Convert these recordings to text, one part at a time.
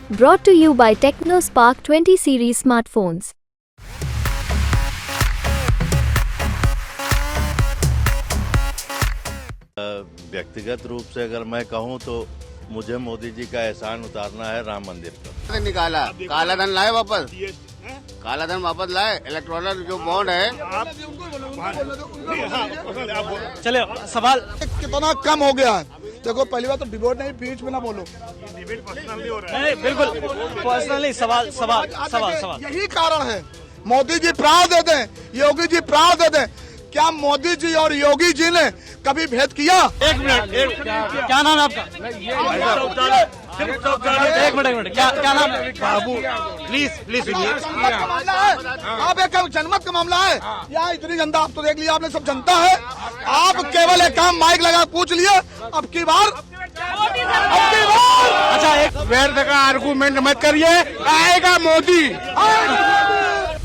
Brought to you by TechnoSpark 20 series smartphones. व्यक्तिगत रूप से अगर मैं कहूं तो मुझे मोदी जी का एहसान उतारना है राम मंदिर पर। निकाला काला धन लाए वापस, काला धन वापस लाए। इलेक्ट्रॉनिक जो बॉन्ड है चले सवाल कितना कम हो गया है। देखो पहली बात तो डिबेट नहीं, बीच में ना बोलो। नहीं, बिल्कुल पर्सनल नहीं, सवाल यही कारण है मोदी जी प्राण दे दें, योगी जी प्राण दे दें। क्या मोदी जी और योगी जी ने कभी भेद किया? एक मिनट, क्या नाम है आपका? एक मिनट, क्या नाम है? बाबू प्लीज आप एक जनमत का मामला है या इतनी जनता? आप तो देख लिया आपने, सब जनता है। आप केवल एक काम माइक लगा पूछ लिए, अब की बार अच्छा एक व्यर्थ का आर्गूमेंट मत करिए, आएगा मोदी।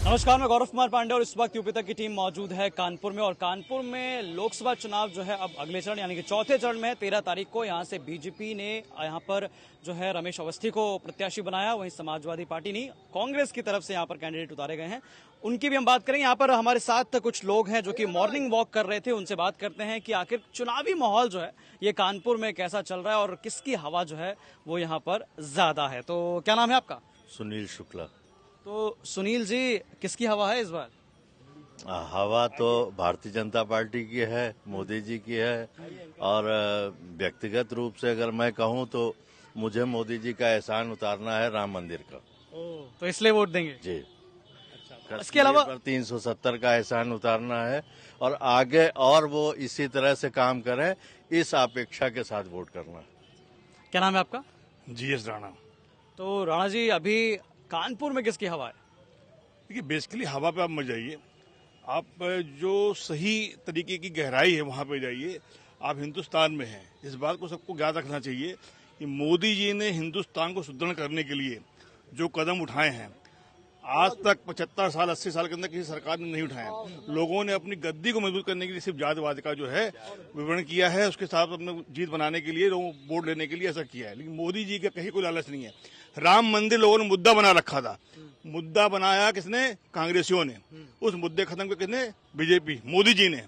नमस्कार, मैं गौरव कुमार पांडे और इस वक्त यूपी तक की टीम मौजूद है कानपुर में। और कानपुर में लोकसभा चुनाव जो है अब अगले चरण यानी कि चौथे चरण में 13 तारीख को यहाँ से बीजेपी ने यहाँ पर जो है रमेश अवस्थी को प्रत्याशी बनाया। वहीं समाजवादी पार्टी ने कांग्रेस की तरफ से यहाँ पर कैंडिडेट उतारे गए हैं, उनकी भी हम बात करेंगे। यहाँ पर हमारे साथ कुछ लोग हैं जो कि मॉर्निंग वॉक कर रहे थे, उनसे बात करते हैं कि आखिर चुनावी माहौल जो है ये कानपुर में कैसा चल रहा है और किसकी हवा जो है वो यहाँ पर ज्यादा है। तो क्या नाम है आपका? सुनील शुक्ला। तो सुनील जी, किसकी हवा है इस बार? हवा तो भारतीय जनता पार्टी की है, मोदी जी की है। और व्यक्तिगत रूप से अगर मैं कहूं तो मुझे मोदी जी का एहसान उतारना है राम मंदिर का। तो इसलिए वोट देंगे जी। इसके अलावा 370 का एहसान उतारना है और आगे और वो इसी तरह से काम करें, इस अपेक्षा के साथ वोट करना है। क्या नाम है आपका? जीएस राणा। तो राणा जी, अभी कानपुर में किसकी हवा है? देखिए, बेसिकली हवा पे आप मत जाइए, आप जो सही तरीके की गहराई है वहां पे जाइए। आप हिंदुस्तान में हैं, इस बात को सबको याद रखना चाहिए कि मोदी जी ने हिंदुस्तान को सुदृढ़ करने के लिए जो कदम उठाए हैं, आज तक 75 साल 80 साल के अंदर किसी सरकार ने नहीं उठाए। लोगों ने अपनी गद्दी को मजबूत करने के लिए सिर्फ जातिवाद का जो है विवरण किया है, उसके साथ अपने जीत बनाने के लिए, लोगों वोट लेने के लिए ऐसा किया है। लेकिन मोदी जी का कहीं कोई लालच नहीं है। राम मंदिर लोगों ने मुद्दा बना रखा था, मुद्दा बनाया किसने? कांग्रेसियों ने। उस मुद्दे खत्म कर किसने? बीजेपी, मोदी जी ने।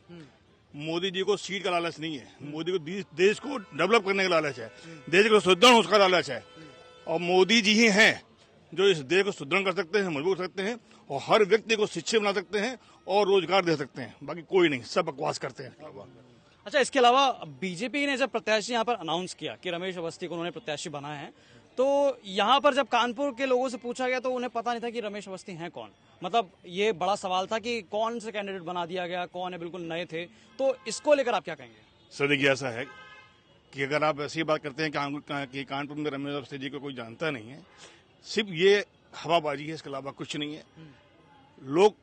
मोदी जी को सीट का लालच नहीं है, मोदी को देश को डेवलप करने का लालच है, देश को सुदृढ़ उसका लालच है। और मोदी जी ही हैं जो इस देश को सुदृढ़ कर सकते हैं, मजबूत कर सकते हैं और हर व्यक्ति को शिक्षित बना सकते हैं और रोजगार दे सकते हैं। बाकी कोई नहीं, सब बकवास करते हैं। अच्छा, इसके अलावा बीजेपी ने जब प्रत्याशी यहाँ पर अनाउंस किया कि रमेश अवस्थी को उन्होंने प्रत्याशी बनाया है, तो यहाँ पर जब कानपुर के लोगों से पूछा गया तो उन्हें पता नहीं था कि रमेश अवस्थी हैं कौन। मतलब ये बड़ा सवाल था कि कौन से कैंडिडेट बना दिया गया, कौन है, बिल्कुल नए थे। तो इसको लेकर आप क्या कहेंगे? सर देखिए, ऐसा है कि अगर आप ऐसी बात करते हैं कि कानपुर में रमेश अवस्थी जी को कोई जानता नहीं है, सिर्फ ये हवाबाजी है, इसके अलावा कुछ नहीं है। लोग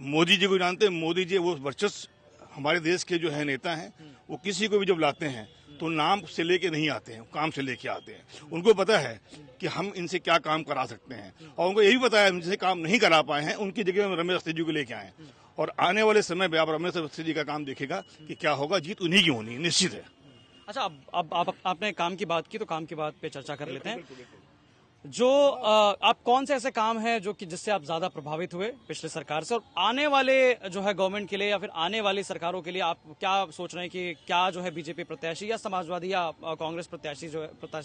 मोदी जी को जानते हैं। मोदी जी वो वर्चस्व हमारे देश के जो है नेता हैं, वो किसी को भी जब लाते हैं तो नाम से लेके नहीं आते हैं, काम से लेके आते हैं। उनको पता है कि हम इनसे क्या काम करा सकते हैं और उनको यही पता है इनसे काम नहीं करा पाए हैं, उनकी जगह हम रमेश अवस्थी जी को लेके आए। और आने वाले समय में आप रमेश अवस्थी जी का काम देखेगा कि क्या होगा, जीत उन्हीं की होनी निश्चित है। अच्छा, अब आपने काम की बात की तो काम की बात पे चर्चा कर लेते हैं। जो आप कौन से ऐसे काम है जो कि जिससे आप ज्यादा प्रभावित हुए पिछले सरकार से, और आने वाले जो है गवर्नमेंट के लिए या फिर आने वाली सरकारों के लिए आप क्या सोच रहे हैं कि क्या जो है बीजेपी प्रत्याशी या समाजवादी या कांग्रेस प्रत्याशी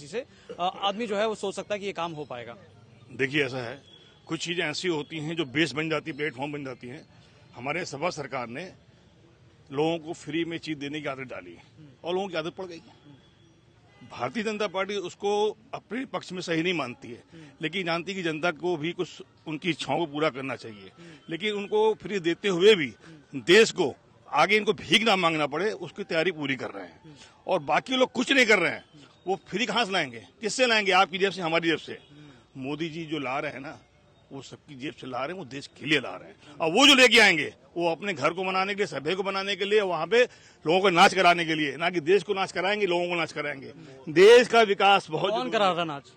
से आदमी जो है वो सोच सकता है कि ये काम हो पाएगा? देखिए, ऐसा है, कुछ चीजें ऐसी होती हैं जो बेस बन जाती है, प्लेटफॉर्म बन जाती हैं। हमारे सपा सरकार ने लोगों को फ्री में चीज देने की आदत डाली और लोगों की आदत पड़ गई। भारतीय जनता पार्टी उसको अपने पक्ष में सही नहीं मानती है, लेकिन जानती कि जनता को भी कुछ उनकी इच्छाओं को पूरा करना चाहिए। लेकिन उनको फ्री देते हुए भी देश को आगे इनको भीख ना मांगना पड़े, उसकी तैयारी पूरी कर रहे हैं। और बाकी लोग कुछ नहीं कर रहे हैं, वो फ्री कहां से लाएंगे? किससे लाएंगे? आपकी जेब से, हमारी जेब से। मोदी जी जो ला रहे हैं ना, वो सबकी जेब से ला रहे हैं, वो देश के लिए ला रहे हैं। और वो जो लेके आएंगे वो अपने घर को बनाने के लिए, सभ्य को बनाने के लिए, वहां पे लोगों को नाच कराने के लिए, ना कि देश को नाच कराएंगे, लोगों को नाच कराएंगे। देश का विकास बहुत कौन करा रहा नाच?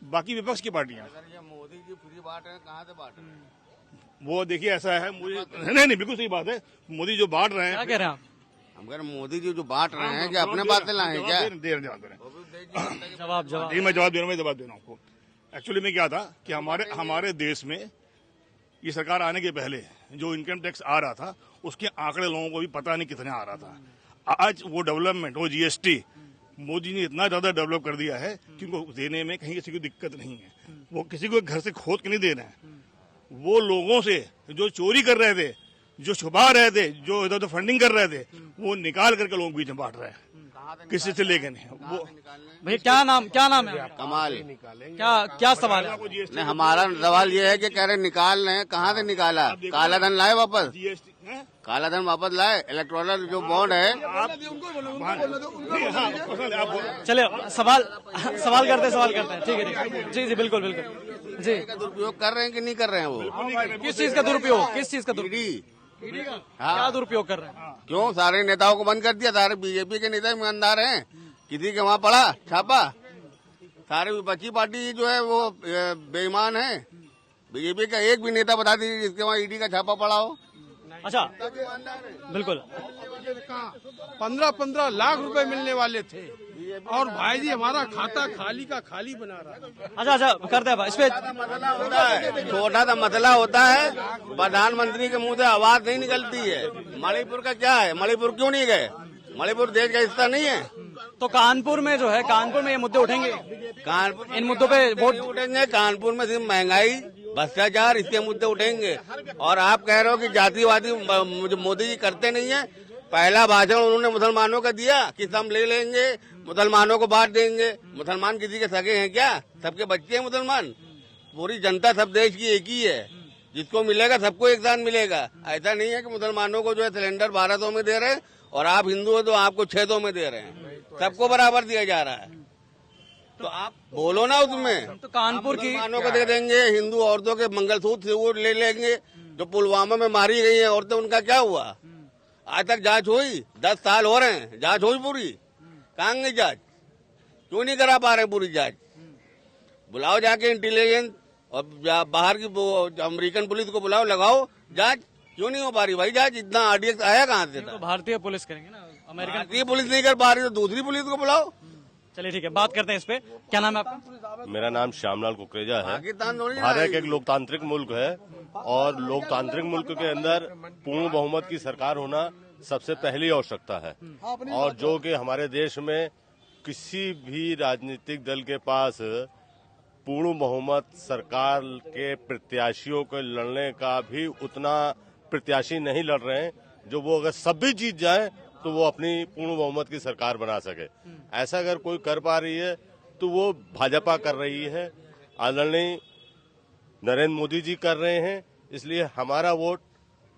बाकी विपक्ष की पार्टियां। मोदी जी फ्री बांट रहे हैं, कहाँ से बांट रहे हैं? वो देखिए, ऐसा है, मुझे नहीं बिल्कुल सही बात है। मोदी जो बांट रहे हैं, क्या कह रहे हैं आप? हम कह रहे मोदी जी जो बांट रहे हैं, क्या अपने बात लाए क्या? जवाब जवाब मैं जवाब दे रहा हूँ आपको। एक्चुअली में क्या था कि हमारे देश में ये सरकार आने के पहले जो इनकम टैक्स आ रहा था उसके आंकड़े लोगों को भी पता नहीं कितने आ रहा था। आज वो डेवलपमेंट, वो जीएसटी मोदी ने इतना ज्यादा डेवलप कर दिया है कि उनको देने में कहीं किसी को दिक्कत नहीं है। वो किसी को घर से खोद के नहीं दे रहे हैं। वो लोगों से जो चोरी कर रहे थे, जो छुपा रहे थे, जो इधर उधर फंडिंग कर रहे थे, वो निकाल करके लोगों के बीच में बांट रहे हैं। किसी से लेके नहीं। वो भैया क्या नाम है? कमाल। क्या सवाल है? नहीं, हमारा सवाल ये है कि कह रहे निकाल रहे हैं, कहाँ से निकाला? काला धन लाए वापस, जीएसटी काला धन वापस लाए। इलेक्ट्रॉनल जो बॉन्ड है, चले सवाल करते हैं। ठीक है जी बिल्कुल जी। का दुरुपयोग कर रहे हैं कि नहीं कर रहे हैं? वो किस चीज का दुरुपयोग? ईडी क्या दुरुपयोग कर रहे हैं? क्यों? सारे नेताओं को बंद कर दिया। सारे बीजेपी के नेता ईमानदार हैं, किसी के वहाँ पड़ा छापा? सारे विपक्षी पार्टी जो है वो बेईमान है। बीजेपी का एक भी नेता बता दीजिए जिसके वहाँ ईडी का छापा पड़ा हो। अच्छा बिल्कुल 15-15 लाख रुपए मिलने वाले थे और भाई जी हमारा खाता खाली का खाली बना रहा है। अच्छा करते हैं इस पे। छोटा सा मसला होता है, प्रधानमंत्री के मुंह से आवाज नहीं निकलती है। मणिपुर का क्या है? मणिपुर क्यों नहीं गए? मणिपुर देश का हिस्सा नहीं है। तो कानपुर में ये मुद्दे उठेंगे। कानपुर इन मुद्दों पे वोट उठेंगे। कानपुर में सिर्फ महंगाई, भ्रष्टाचार, इसके मुद्दे उठेंगे। और आप कह रहे हो कि जातिवादी मोदी जी करते नहीं है। पहला भाषण उन्होंने मुसलमानों का दिया कि हम ले लेंगे, मुसलमानों को बांट देंगे। मुसलमान किसी के सगे हैं क्या? सबके बच्चे हैं मुसलमान। पूरी जनता सब देश की एक ही है। जिसको मिलेगा सबको एक साथ मिलेगा। ऐसा नहीं है कि मुसलमानों को जो है सिलेंडर 1200 में दे रहे हैं और आप हिंदू हो तो आपको 600 में दे रहे हैं। सबको बराबर दिया जा रहा है। तो आप बोलो ना उसमें। तो कानपुर की मुसलमानों को दे देंगे, हिंदू औरतों के मंगलसूत्र वो ले लेंगे। जो पुलवामा में मारी गई है औरतें, उनका क्या हुआ? आज तक जांच हुई? 10 साल हो रहे हैं, जांच हुई पूरी? कहाँ गई जांच? क्यों नहीं करा पा रहे पूरी जांच? बुलाओ जाके इंटेलिजेंस और बाहर की अमेरिकन पुलिस को बुलाओ, लगाओ जांच। क्यों नहीं हो पा रही भाई जांच? इतना आरडीएक्स आया कहाँ से? तो भारतीय पुलिस करेंगे ना, अमेरिकन भारतीय पुलिस नहीं कर पा रही तो दूसरी पुलिस को बुलाओ। चलिए ठीक है, बात करते हैं इस पे। क्या नाम है आपका? मेरा नाम श्यामलाल कुकरेजा है। पाकिस्तान थोड़ी ना भारत एक लोकतांत्रिक मुल्क है और लोकतांत्रिक मुल्क के अंदर पूर्ण बहुमत की सरकार होना सबसे पहली आवश्यकता है। और जो कि हमारे देश में किसी भी राजनीतिक दल के पास पूर्ण बहुमत सरकार के प्रत्याशियों को लड़ने का भी उतना प्रत्याशी नहीं लड़ रहे हैं जो वो अगर सब भी जीत जाए तो वो अपनी पूर्ण बहुमत की सरकार बना सके। ऐसा अगर कोई कर पा रही है तो वो भाजपा कर रही है, आदरणीय नरेंद्र मोदी जी कर रहे हैं। इसलिए हमारा वोट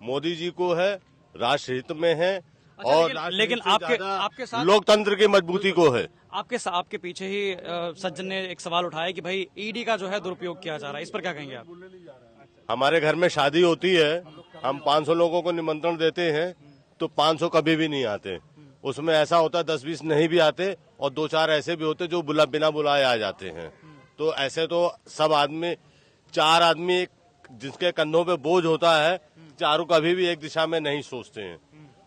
मोदी जी को है, राष्ट्र हित में है। और लेकिन आपके साथ लोकतंत्र की मजबूती को है। आपके पीछे ही सज्जन ने एक सवाल उठाया कि भाई ईडी का जो है दुरुपयोग किया जा रहा है, इस पर क्या कहेंगे आप? हमारे घर में शादी होती है, हम 500 लोगों को निमंत्रण देते हैं तो 500 कभी भी नहीं आते। उसमें ऐसा होता है 10-20 नहीं भी आते और 2-4 ऐसे भी होते जो बिना बुलाए आ जाते हैं। तो ऐसे तो सब आदमी, 4 आदमी जिसके कंधों पे बोझ होता है, चारों कभी भी एक दिशा में नहीं सोचते हैं।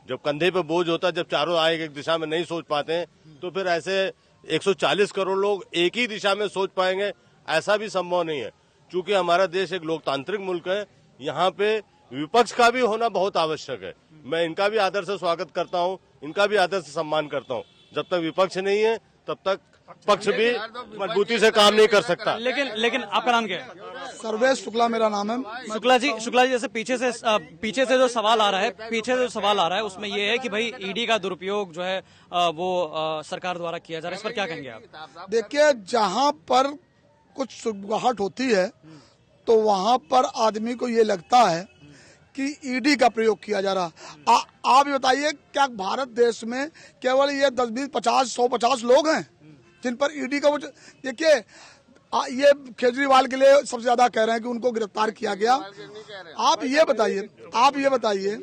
जब कंधे पे बोझ होता है, जब चारों आए एक दिशा में नहीं सोच पाते हैं, तो फिर ऐसे 140 करोड़ लोग एक ही दिशा में सोच पाएंगे, ऐसा भी संभव नहीं है। क्योंकि हमारा देश एक लोकतांत्रिक मुल्क है, यहाँ पे विपक्ष का भी होना बहुत आवश्यक है। मैं इनका भी आदर से स्वागत करता हूँ, इनका भी आदर से सम्मान करता हूँ। जब तक विपक्ष नहीं है तब तक पक्ष भी मजबूती से काम नहीं कर सकता। लेकिन आपका नाम क्या है? सर्वेश शुक्ला मेरा नाम है। शुक्ला जी जैसे पीछे से जो सवाल आ रहा है उसमें ये है कि भाई ईडी का दुरुपयोग जो है वो सरकार द्वारा किया जा रहा है, इस पर क्या कहेंगे आप? देखिए, जहाँ पर कुछ सुगबुगाहट होती है तो वहाँ पर आदमी को ये लगता है कि ईडी का प्रयोग किया जा रहा। आप ये बताइए, क्या भारत देश में केवल ये 10, 20, 50, 150 लोग हैं जिन पर ईडी का? देखिए, ये केजरीवाल के लिए सबसे ज्यादा कह रहे हैं कि उनको गिरफ्तार किया गया। आप ये बताइए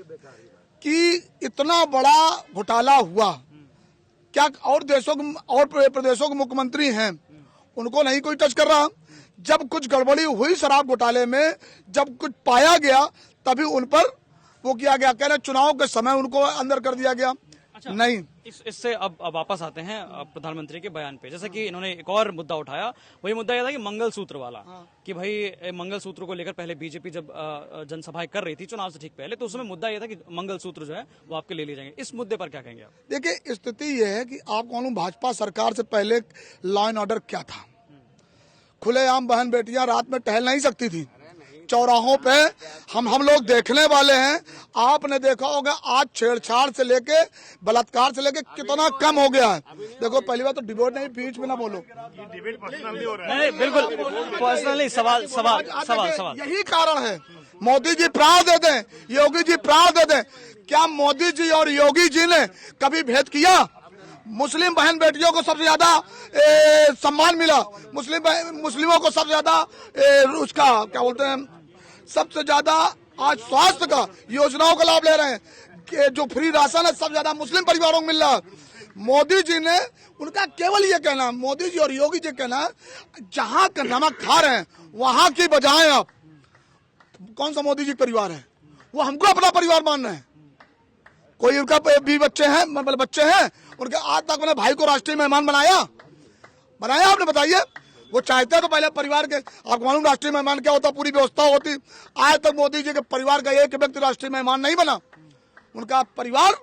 कि इतना बड़ा घोटाला हुआ, क्या और प्रदेशों के मुख्यमंत्री हैं, उनको नहीं कोई टच कर रहा? जब कुछ गड़बड़ी हुई शराब घोटाले में, जब कुछ पाया गया, तभी उन पर वो किया गया। कह रहे चुनाव के समय उनको अंदर कर दिया गया। नहीं, इससे अब वापस आते हैं प्रधानमंत्री के बयान पे। जैसे कि इन्होंने एक और मुद्दा उठाया, वही मुद्दा यह था कि मंगलसूत्र वाला, कि भाई मंगलसूत्र को लेकर पहले बीजेपी जब जनसभाएं कर रही थी चुनाव से ठीक पहले, तो उसमें मुद्दा यह था कि मंगलसूत्र जो है वो आपके ले लिए जाएंगे। इस मुद्दे पर क्या कहेंगे आप? देखिए, स्थिति ये है कि आप मालूम भाजपा सरकार से पहले लॉ एंड ऑर्डर क्या था। खुलेआम बहन बेटियां रात में टहल नहीं सकती थी चौराहों पे। हम लोग देखने वाले हैं। आपने देखा होगा आज छेड़छाड़ से लेके बलात्कार से लेके कितना कम हो गया है। देखो, पहली बात तो डिबेट नहीं, बीच में ना बोलो। नहीं, बिल्कुल पर्सनली सवाल। यही कारण है। मोदी जी प्राण दे दें, योगी जी प्राण दे दें, क्या मोदी जी और योगी जी ने कभी भेद किया? मुस्लिम बहन बेटियों को सबसे ज्यादा सम्मान मिला, मुस्लिमों को सबसे ज्यादा उसका क्या बोलते हैं, सबसे ज्यादा आज स्वास्थ्य का योजनाओं का लाभ ले रहे हैं। जो फ्री राशन है सबसे ज्यादा मुस्लिम परिवारों को मिल रहा है। मोदी जी ने, उनका केवल ये कहना, मोदी जी और योगी जी कहना, जहां का नमक खा रहे हैं वहां की बजाय आप कौन सा मोदी जी परिवार है, वो हमको अपना परिवार मान रहे हैं। कोई उनका भी बच्चे हैं, मतलब बच्चे हैं उनके, आज तक अपने भाई को राष्ट्रीय मेहमान बनाया आपने? बताइए। वो चाहते तो पहले परिवार के, आपको मालूम राष्ट्रीय मेहमान क्या होता, पूरी व्यवस्था होती। आज तक मोदी जी के परिवार का एक व्यक्ति राष्ट्रीय मेहमान नहीं बना। उनका परिवार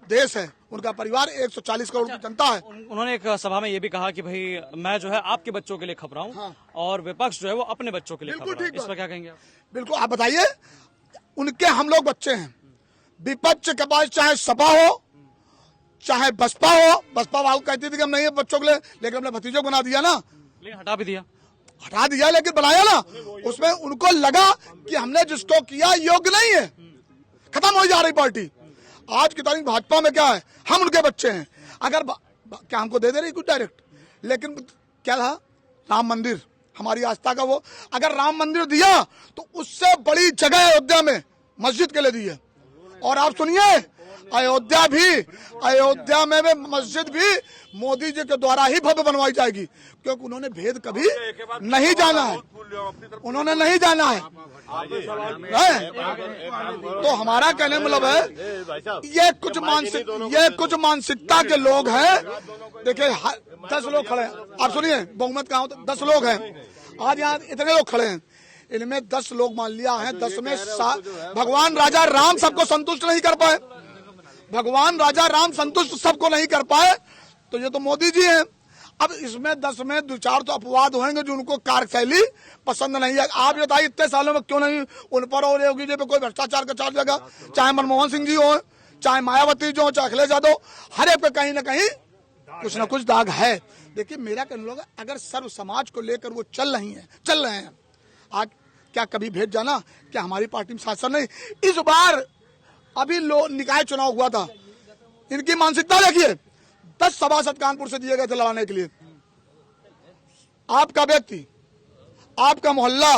देश है, उनका परिवार 140 करोड़ की जनता है। उन्होंने एक सभा में ये भी कहा कि भाई मैं जो है आपके बच्चों के लिए खप रहा हूँ, और विपक्ष जो है वो अपने बच्चों के लिए खप रहा है। इस पर क्या कहेंगे आप? बिल्कुल, आप बताइए। उनके हम लोग बच्चे हैं। विपक्ष के पास चाहे सपा हो चाहे बसपा हो, बसपा वालों कहती थी कि हम नहीं है बच्चों के लिए, लेकिन हमने भतीजों को बना दिया ना, लेकिन हटा भी दिया, लेकिन बनाया ना। उसमें उनको लगा कि हमने जिसको किया योग्य नहीं है, खत्म हो जा रही पार्टी। आज की तारीख भाजपा में क्या है, हम उनके बच्चे हैं। अगर क्या हमको दे रही कुछ डायरेक्ट, लेकिन क्या था, राम मंदिर हमारी आस्था का, वो अगर राम मंदिर दिया तो उससे बड़ी जगह अयोध्या में मस्जिद के लिए दी है। और आप सुनिए, अयोध्या में मस्जिद भी मोदी जी के द्वारा ही भव्य बनवाई जाएगी, क्योंकि उन्होंने भेद कभी नहीं जाना है, उन्होंने नहीं जाना है। तो हमारा कहने मतलब है, ये कुछ मानसिकता के लोग हैं। देखिए 10 लोग खड़े हैं, आप सुनिए, बहुमत कहाँ होता, 10 लोग हैं। आज यहाँ इतने लोग खड़े हैं, इनमें 10 लोग मान लिया है, 10 में भगवान राजा राम सबको संतुष्ट नहीं कर पाए, भगवान राजा राम संतुष्ट सबको नहीं कर पाए, तो ये तो मोदी जी हैं। अब इसमें 10 में 2-4 तो अपवाद होंगे जो उनको कार्यशैली पसंद नहीं है। आप बताइए इतने सालों में क्यों नहीं उन पर और योगी जी पे कोई भ्रष्टाचार का चार्ज लगा? चाहे मनमोहन सिंह जी हो, चाहे मायावती जी हो, चाहे अखिलेश यादव, हर एक पे कहीं ना कहीं कुछ ना कुछ दाग है। देखिए, मेरा कहने लगा, अगर सर्व समाज को लेकर वो चल रहे हैं, आज क्या कभी भेद जाना? क्या हमारी पार्टी में शासन नहीं? इस बार अभी निकाय चुनाव हुआ था, इनकी मानसिकता देखिए, 10 सभासद कानपुर से दिए गए थे लड़ाने के लिए। आपका व्यक्ति, आपका मोहल्ला,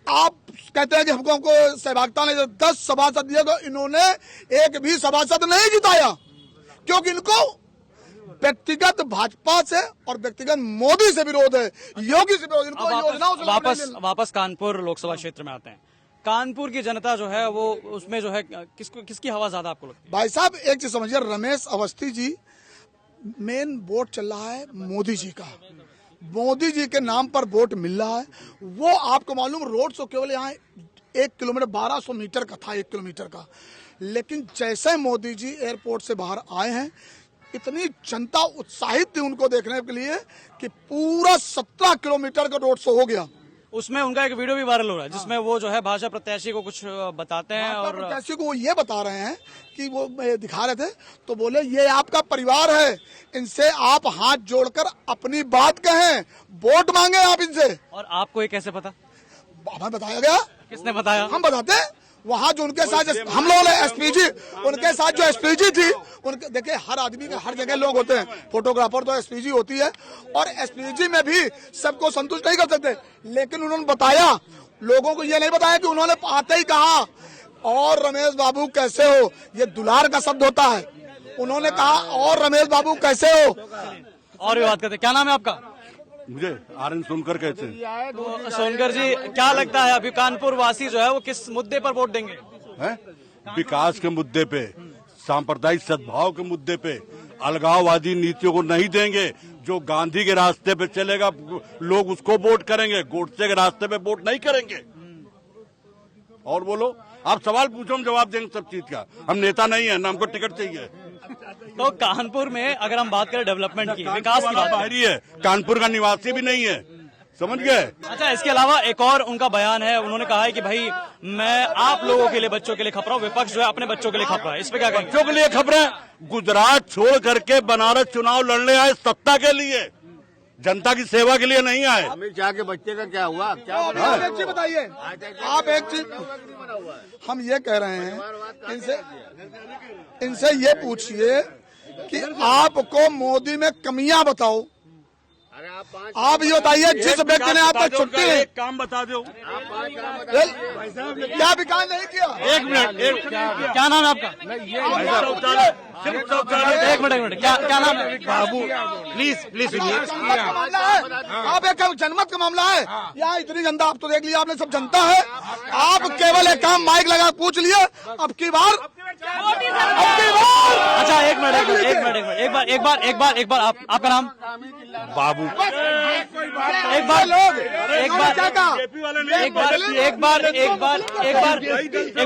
आप कहते हैं कि हमको सहभागिता नहीं, 10 सभासद दिए तो इन्होंने एक भी सभासद नहीं जिताया, क्योंकि इनको व्यक्तिगत भाजपा से और व्यक्तिगत मोदी से विरोध है, योगी से विरोध। इनको योजनाओं से वापस कानपुर लोकसभा क्षेत्र में आते हैं। कानपुर की जनता जो है वो उसमें जो है किसकी हवा ज्यादा आपको लगती है? भाई साहब, एक चीज समझिए, रमेश अवस्थी जी, मेन वोट चल रहा है मोदी जी का, मोदी जी के नाम पर वोट मिल रहा है। वो आपको मालूम, रोड शो केवल यहाँ 1 किलोमीटर 1200 मीटर का था, 1 किलोमीटर का, लेकिन जैसे मोदी जी एयरपोर्ट से बाहर आए हैं, इतनी जनता उत्साहित थी उनको देखने के लिए कि पूरा 17 किलोमीटर का रोड शो हो गया। उसमें उनका एक वीडियो भी वायरल हो रहा है, जिसमें वो जो है भाजपा प्रत्याशी को कुछ बताते हैं, और प्रत्याशी को वो ये बता रहे हैं कि वो दिखा रहे थे, तो बोले ये आपका परिवार है, इनसे आप हाथ जोड़कर अपनी बात कहें, वोट मांगे आप इनसे। और आपको ये कैसे पता? हमें बताया गया। किसने बताया? हम बताते हैं। वहाँ जो उनके साथ हम लोग एसपीजी, उनके साथ जो एसपीजी थी, उनके देखिए, हर आदमी के हर जगह लोग होते हैं, फोटोग्राफर तो एसपीजी होती है, और एसपीजी में भी सबको संतुष्ट नहीं कर सकते, लेकिन उन्होंने बताया, लोगों को ये नहीं बताया कि उन्होंने आते ही कहा, और रमेश बाबू कैसे हो, ये दुलार का शब्द होता है, उन्होंने कहा और रमेश बाबू कैसे हो। और भी बात करते, क्या नाम है आपका? मुझे आरएन सोनकर कहते हैं। तो सोनकर जी, क्या लगता है अभी कानपुर वासी जो है वो किस मुद्दे पर वोट देंगे? हैं? विकास के मुद्दे पे, सांप्रदायिक सद्भाव के मुद्दे पे अलगाववादी नीतियों को नहीं देंगे। जो गांधी के रास्ते पे चलेगा लोग उसको वोट करेंगे, गोडसे के रास्ते पे वोट नहीं करेंगे। और बोलो, आप सवाल पूछो, हम जवाब देंगे सब चीज का। हम नेता नहीं है, ना हमको टिकट चाहिए। तो कानपुर में अगर हम बात करें डेवलपमेंट की, विकास की बात, बाहरी है, कानपुर का निवासी भी नहीं है, समझ गए। अच्छा, इसके अलावा एक और उनका बयान है, उन्होंने कहा है कि भाई मैं आप लोगों के लिए, बच्चों के लिए खप रहा हूँ, विपक्ष जो है अपने बच्चों के लिए खप रहा है। इस पे क्या कहेंगे? बच्चों के लिए खबरें है। गुजरात छोड़ करके बनारस चुनाव लड़ने आए सत्ता के लिए, जनता की सेवा के लिए नहीं आए। अमित शाह के बच्चे का क्या हुआ? क्या आप एक चीज बताइए, आप एक चीज, हम ये कह रहे हैं इनसे ये पूछिए कि आपको मोदी में कमियां बताओ। आप ये बताइए, जिस व्यक्ति ने आपको छुट्टी, एक काम बता दो, क्या विकास नहीं किया? एक मिनट, क्या नाम है आपका? एक मिनट, क्या नाम है? बाबू, प्लीज आप एक जनमत का मामला है या इतनी जनता, आप तो देख लिया आपने, सब जनता है। आप केवल एक काम माइक लगा पूछ लिए, अब की बार अच्छा, एक मिनट, एक बार आपका नाम? बाबू, एक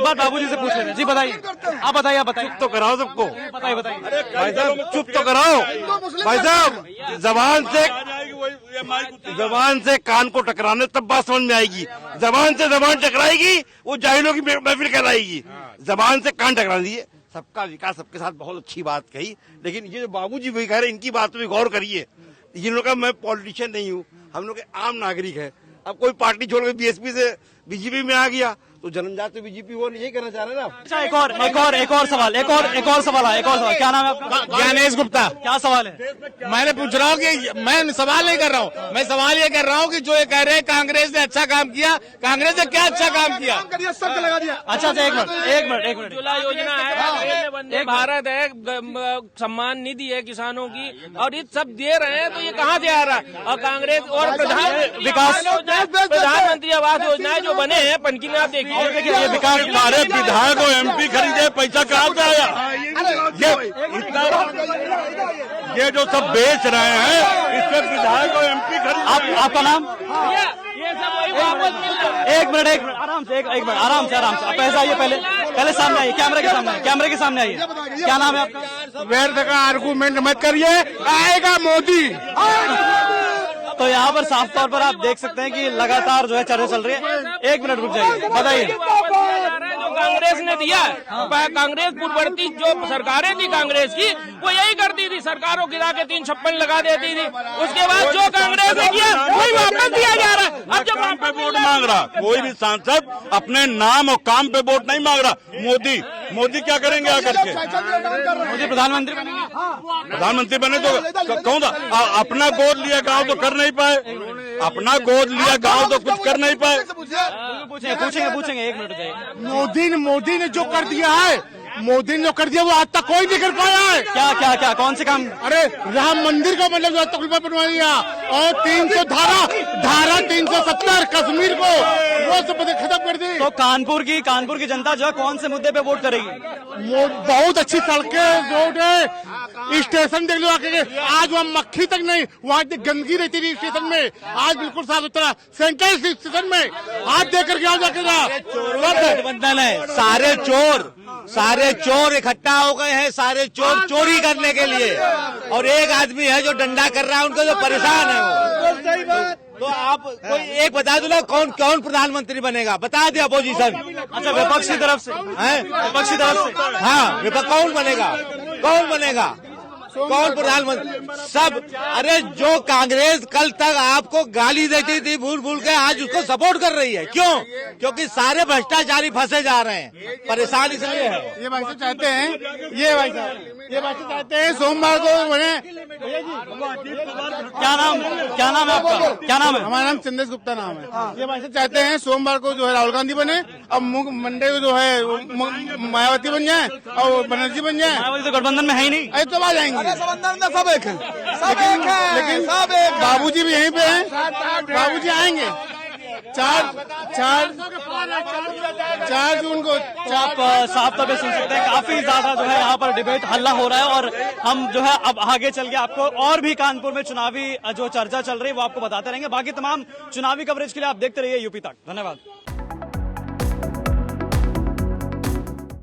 बार बाबूजी से पूछ लेते हैं। जी बताइए, आप बताइए। चुप तो कराओ सबको। बताइए। भाई साहब चुप तो कराओ। भाई साहब जबान से कान को टकराने तब बात समझ में आएगी। जबान से जबान टकराएगी, वो जाहिलों की महफिल कहलाएगी। जबान से कान टकरा दिए। सबका विकास, सबके साथ बहुत अच्छी बात कही, लेकिन ये जो बाबूजी वही कह रहे हैं, इनकी बात पे भी गौर करिए। इन लोग का, मैं पॉलिटिशियन नहीं हूँ, हम लोग आम नागरिक है। अब कोई पार्टी छोड़ के बीएसपी से बीजेपी में आ गया तो जन्मजात तो बीजेपी वो यही करना चाह रहे हैं ना। अच्छा, एक और सवाल, एक और सवाल। क्या नाम है आपका? ज्ञानेश गुप्ता। क्या सवाल है? मैंने पूछ रहा हूँ कि मैं सवाल नहीं कर रहा हूँ, मैं सवाल ये कर रहा हूँ कि जो ये कह रहे हैं कांग्रेस ने अच्छा काम किया, कांग्रेस ने क्या अच्छा काम किया? शब्द लगा दिया। अच्छा, एक मिनट। उज्ज्वला योजना है, वंदे भारत है, सम्मान निधि है किसानों की, और ये सब दे रहे हैं, तो ये कहाँ से आ रहा है? और कांग्रेस और प्रधानमंत्री आवास योजना जो बने हैं पनकी में, आप देखिए ये विकास, सारे विधायक को एमपी खरीदे, पैसा कहाँ से आया? ये जो सब बेच रहे हैं, इससे विधायक को एमपी खरीदे। आपका नाम? ये सब वही वापस मिल रहा है। एक मिनट, आराम से। आप पैसा आइए, पहले सामने आइए, कैमरे के सामने आइए। क्या नाम है आपका? व्यर्थ का आर्गूमेंट मत करिए, आएगा मोदी। तो यहाँ पर साफ तौर पर आप देख सकते हैं कि लगातार जो है चर्चा चल रही है। एक मिनट रुक जाइए, बताइए। जो कांग्रेस ने दिया, कांग्रेस पूर्ववर्ती जो सरकारें थी कांग्रेस की, वो यही करती थी, सरकारों गिरा के 356 लगा देती थी। उसके बाद जो कांग्रेस ने किया वही वापस दिया जा रहा है। अब जो काम पे वोट मांग रहा, कोई भी सांसद अपने नाम और काम पे वोट नहीं मांग रहा। मोदी क्या करेंगे आकर के? मोदी प्रधानमंत्री बनेंगे। प्रधानमंत्री बने तो कौन था? अपना गोद लिया गांव तो कर नहीं पाए, अपना गोद लिया गांव तो कुछ कर नहीं पाए। पूछेंगे, एक मिनट जाइए। मोदी ने जो कर दिया है, वो आज तक कोई नहीं कर पाया है। क्या कौन से काम? अरे राम मंदिर का मतलब तकलीफा बनवा दिया, और 300 धारा 370 कश्मीर को वो सब खत्म कर दी। तो कानपुर की जनता जो है कौन से मुद्दे पे वोट करेगी? वो बहुत अच्छी सड़कें, रोड है, स्टेशन देख लो आके, आज वहाँ मक्खी तक नहीं, वहाँ गंदगी रहती थी स्टेशन में, आज बिल्कुल साफ सुथरा सेंट्रल स्टेशन में हाथ दे करके आ जाके गठबंधन है। सारे चोर इकट्ठा हो गए हैं, सारे चोर चोरी करने के लिए, और एक आदमी है जो डंडा कर रहा है, उनको जो परेशान है वो। तो आप कोई एक बता दो ना, कौन प्रधानमंत्री बनेगा? बता दे अपोजिशन। अच्छा, विपक्ष की तरफ से है, विपक्ष की तरफ से, हाँ, विपक्ष कौन बनेगा? कौन प्रधानमंत्री? सब। अरे जो कांग्रेस कल तक आपको गाली देती थी भूल के, आज उसको सपोर्ट कर रही है। क्यों? क्योंकि सारे भ्रष्टाचारी फंसे जा रहे हैं, परेशान इसलिए है। ये भाई साहब चाहते हैं सोमवार को बने। क्या नाम है आपका? क्या नाम है? हमारा नाम चंदेश गुप्ता नाम है। ये भाई साहब चाहते हैं सोमवार को जो है राहुल गांधी बने, और मंडे को जो है मायावती बन जाए और बनर्जी बन जाए। मायावती तो गठबंधन में है ही नहीं। अरे तो आ जाएंगे। सब एक है, लेकिन बाबूजी भी यहीं पे हैं, बाबूजी आएंगे। चार 4 जून को आप साफ तौर पे सुन सकते हैं, काफी ज्यादा जो है यहाँ पर डिबेट हल्ला हो रहा है और हम जो है अब आगे चल के आपको और भी कानपुर में चुनावी जो चर्चा चल रही है वो आपको बताते रहेंगे। बाकी तमाम चुनावी कवरेज के लिए आप देखते रहिए यूपी तक। धन्यवाद।